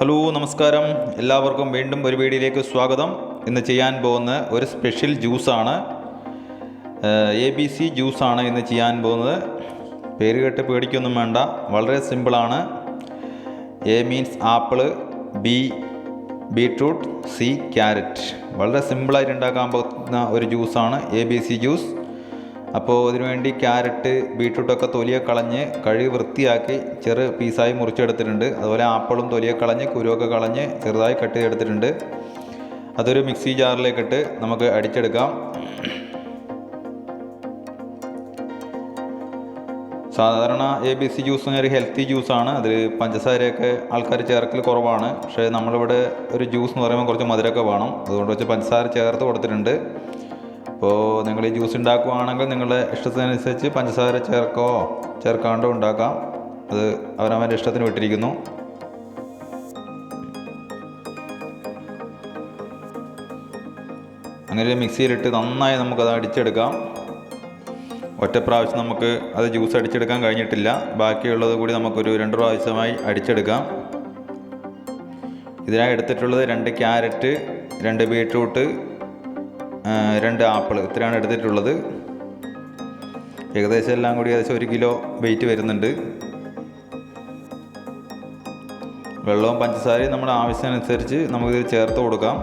Hello നമസ്കാരം, എല്ലാവർക്കും വീണ്ടും ഒരു വീഡിയോയിലേക്ക് സ്വാഗതം. ഇന്ന് ചെയ്യാൻ പോകുന്ന ഒരു സ്പെഷ്യൽ ജ്യൂസാണ്. ABC ജ്യൂസാണ് ഇന്ന് ചെയ്യാൻ പോകുന്നത്. പേര് കേട്ട് പേടിക്കൊന്നും വേണ്ട, വളരെ സിമ്പിളാണ്. A means apple, B beetroot, C carrot. വളരെ സിമ്പിളായിട്ട് ഉണ്ടാക്കാൻ പോകുന്ന ഒരു ജ്യൂസാണ് ABC ജ്യൂസ്. അപ്പോൾ ഇതിനുവേണ്ടി ക്യാരറ്റ്, ബീട്രൂട്ടൊക്കെ തൊലിയെ കളഞ്ഞ് കഴുകി വൃത്തിയാക്കി ചെറു പീസായി മുറിച്ചെടുത്തിട്ടുണ്ട്. അതുപോലെ ആപ്പിളും തൊലിയെ കളഞ്ഞ് കുരുവൊക്കെ കളഞ്ഞ് ചെറുതായി കട്ട് ചെയ്തെടുത്തിട്ടുണ്ട്. അതൊരു മിക്സി ജാറിലേക്കിട്ട് നമുക്ക് അടിച്ചെടുക്കാം. സാധാരണ ABC ജ്യൂസ് ഒരു ഹെൽത്തി ജ്യൂസാണ്. അതിൽ പഞ്ചസാരയൊക്കെ ആൾക്കാർ ചേർക്കൽ കുറവാണ്. പക്ഷേ നമ്മളിവിടെ ഒരു ജ്യൂസ് എന്ന് പറയുമ്പോൾ കുറച്ച് മധുരമൊക്കെ വേണം. അതുകൊണ്ട് വെച്ച് പഞ്ചസാര ചേർത്ത് കൊടുത്തിട്ടുണ്ട്. അപ്പോൾ നിങ്ങൾ ഈ ജ്യൂസ് ഉണ്ടാക്കുകയാണെങ്കിൽ നിങ്ങളുടെ ഇഷ്ടത്തിനനുസരിച്ച് പഞ്ചസാര ചേർക്കാണ്ടോ ഉണ്ടാക്കാം. അത് അവനവൻ്റെ ഇഷ്ടത്തിന് വിട്ടിരിക്കുന്നു. അങ്ങനെ മിക്സിയിലിട്ട് നന്നായി നമുക്കത് അടിച്ചെടുക്കാം. ഒറ്റ പ്രാവശ്യം നമുക്ക് അത് ജ്യൂസ് അടിച്ചെടുക്കാൻ കഴിഞ്ഞിട്ടില്ല. ബാക്കിയുള്ളത് കൂടി നമുക്കൊരു 2 പ്രാവശ്യമായി അടിച്ചെടുക്കാം. ഇതിനായി എടുത്തിട്ടുള്ളത് 2 ക്യാരറ്റ്, 2 ബീട്രൂട്ട്, 2 ആപ്പിൾ, ഇത്രയാണ് എടുത്തിട്ടുള്ളത്. ഏകദേശം എല്ലാം കൂടി 1 കിലോ വെയിറ്റ് വരുന്നുണ്ട്. വെള്ളവും പഞ്ചസാരയും നമ്മുടെ ആവശ്യമനുസരിച്ച് നമുക്കിത് ചേർത്ത് കൊടുക്കാം.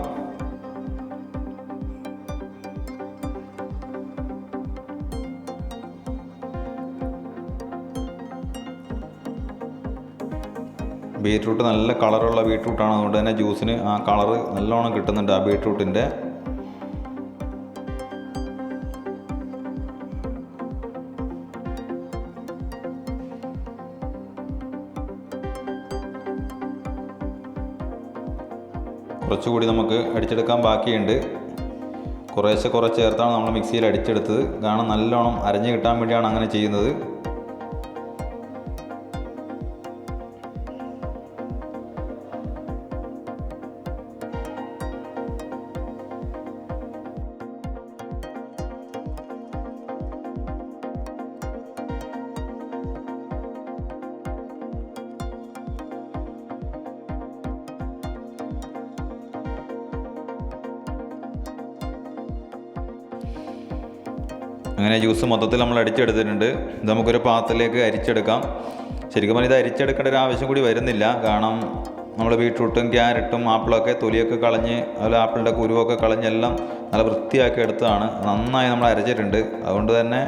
ബീട്രൂട്ട് നല്ല കളറുള്ള ബീട്രൂട്ടാണ്. അതുകൊണ്ട് തന്നെ ജ്യൂസിന് ആ കളറ് നല്ലോണം കിട്ടുന്നുണ്ട് ആ ബീട്രൂട്ടിൻ്റെ. കുറച്ചുകൂടി നമുക്ക് അടിച്ചെടുക്കാൻ ബാക്കിയുണ്ട്. കുറേശ്ശെ ചേർത്താണ് നമ്മൾ മിക്സിയിൽ അടിച്ചെടുത്തത്. കാരണം നല്ലോണം അരഞ്ഞ് കിട്ടാൻ വേണ്ടിയാണ് അങ്ങനെ ചെയ്യുന്നത്. അങ്ങനെ ജ്യൂസ് മൊത്തത്തിൽ നമ്മൾ അടിച്ചെടുത്തിട്ടുണ്ട്. ഇത് നമുക്കൊരു പാത്രത്തിലേക്ക് അരിച്ചെടുക്കാം. ശരിക്കും പറഞ്ഞാൽ ഇത് അരിച്ചെടുക്കേണ്ട ഒരു ആവശ്യം കൂടി വരുന്നില്ല. കാരണം നമ്മൾ ബീട്രൂട്ടും ക്യാരറ്റും ആപ്പിളൊക്കെ തൊലിയൊക്കെ കളഞ്ഞ് അതുപോലെ ആപ്പിളിൻ്റെ കുരുവൊക്കെ കളഞ്ഞെല്ലാം നല്ല വൃത്തിയാക്കി എടുത്തതാണ്. നന്നായി നമ്മൾ അരച്ചിട്ടുണ്ട്. അതുകൊണ്ട് തന്നെ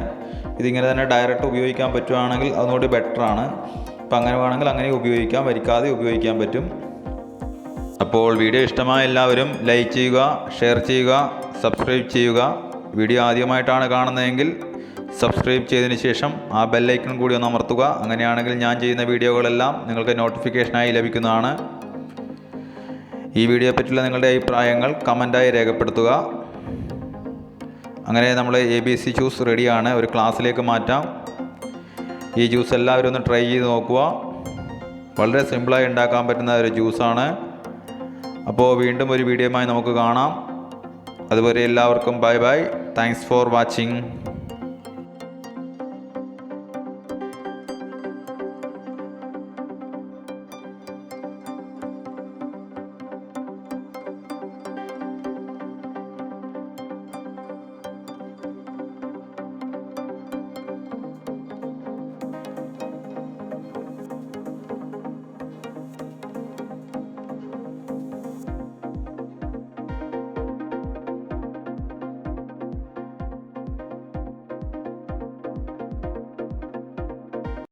ഇതിങ്ങനെ തന്നെ ഡയറക്റ്റ് ഉപയോഗിക്കാൻ പറ്റുവാണെങ്കിൽ അതുകൂടി ബെറ്ററാണ്. അപ്പം അങ്ങനെ വേണമെങ്കിൽ അങ്ങനെ ഉപയോഗിക്കാം, വരിക്കാതെ ഉപയോഗിക്കാൻ പറ്റും. അപ്പോൾ വീഡിയോ ഇഷ്ടമായ എല്ലാവരും ലൈക്ക് ചെയ്യുക, ഷെയർ ചെയ്യുക, സബ്സ്ക്രൈബ് ചെയ്യുക. വീഡിയോ ആദ്യമായിട്ടാണ് കാണുന്നതെങ്കിൽ സബ്സ്ക്രൈബ് ചെയ്തതിന് ശേഷം ആ ബെല്ലൈക്കൺ കൂടി ഒന്ന് അമർത്തുക. അങ്ങനെയാണെങ്കിൽ ഞാൻ ചെയ്യുന്ന വീഡിയോകളെല്ലാം നിങ്ങൾക്ക് നോട്ടിഫിക്കേഷനായി ലഭിക്കുന്നതാണ്. ഈ വീഡിയോയെ പറ്റിയുള്ള നിങ്ങളുടെ അഭിപ്രായങ്ങൾ കമൻറ്റായി രേഖപ്പെടുത്തുക. അങ്ങനെ നമ്മൾ ABC ജ്യൂസ് റെഡിയാണ്. ഒരു ക്ലാസ്സിലേക്ക് മാറ്റാം. ഈ ജ്യൂസ് എല്ലാവരും ഒന്ന് ട്രൈ ചെയ്ത് നോക്കുക. വളരെ സിമ്പിളായി ഉണ്ടാക്കാൻ പറ്റുന്ന ഒരു ജ്യൂസാണ്. അപ്പോൾ വീണ്ടും ഒരു വീഡിയോയുമായി നമുക്ക് കാണാം. അതുവരെ എല്ലാവർക്കും bye bye. Thanks for watching.